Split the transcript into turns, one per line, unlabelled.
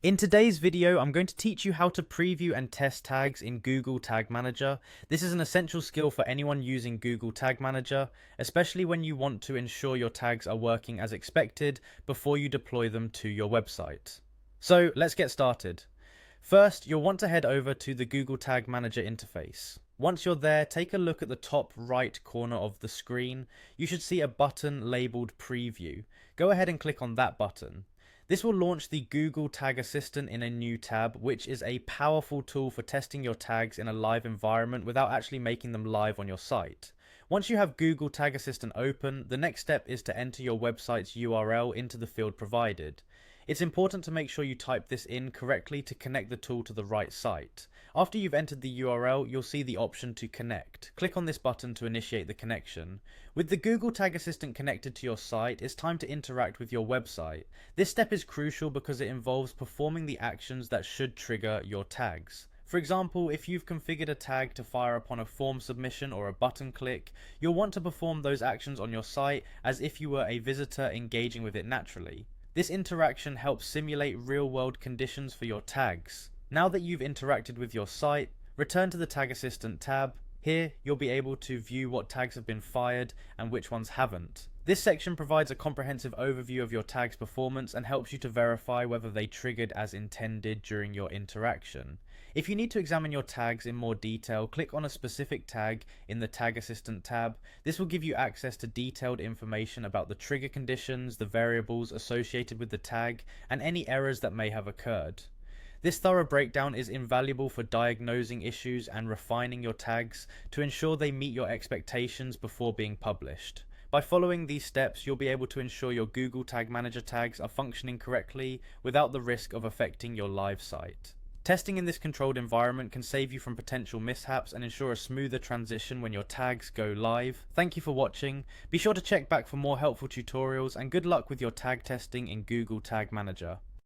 In today's video, I'm going to teach you how to preview and test tags in Google Tag Manager. This is an essential skill for anyone using Google Tag Manager, especially when you want to ensure your tags are working as expected before you deploy them to your website. So let's get started. First, you'll want to head over to the Google Tag Manager interface. Once you're there, take a look at the top right corner of the screen. You should see a button labeled Preview. Go ahead and click on that button. This will launch the Google Tag Assistant in a new tab, which is a powerful tool for testing your tags in a live environment without actually making them live on your site. Once you have Google Tag Assistant open, the next step is to enter your website's URL into the field provided. It's important to make sure you type this in correctly to connect the tool to the right site. After you've entered the URL, you'll see the option to connect. Click on this button to initiate the connection. With the Google Tag Assistant connected to your site, it's time to interact with your website. This step is crucial because it involves performing the actions that should trigger your tags. For example, if you've configured a tag to fire upon a form submission or a button click, you'll want to perform those actions on your site as if you were a visitor engaging with it naturally. This interaction helps simulate real-world conditions for your tags. Now that you've interacted with your site, return to the Tag Assistant tab. Here, you'll be able to view what tags have been fired and which ones haven't. This section provides a comprehensive overview of your tag's performance and helps you to verify whether they triggered as intended during your interaction. If you need to examine your tags in more detail, click on a specific tag in the Tag Assistant tab. This will give you access to detailed information about the trigger conditions, the variables associated with the tag, and any errors that may have occurred. This thorough breakdown is invaluable for diagnosing issues and refining your tags to ensure they meet your expectations before being published. By following these steps, you'll be able to ensure your Google Tag Manager tags are functioning correctly without the risk of affecting your live site. Testing in this controlled environment can save you from potential mishaps and ensure a smoother transition when your tags go live. Thank you for watching. Be sure to check back for more helpful tutorials and good luck with your tag testing in Google Tag Manager.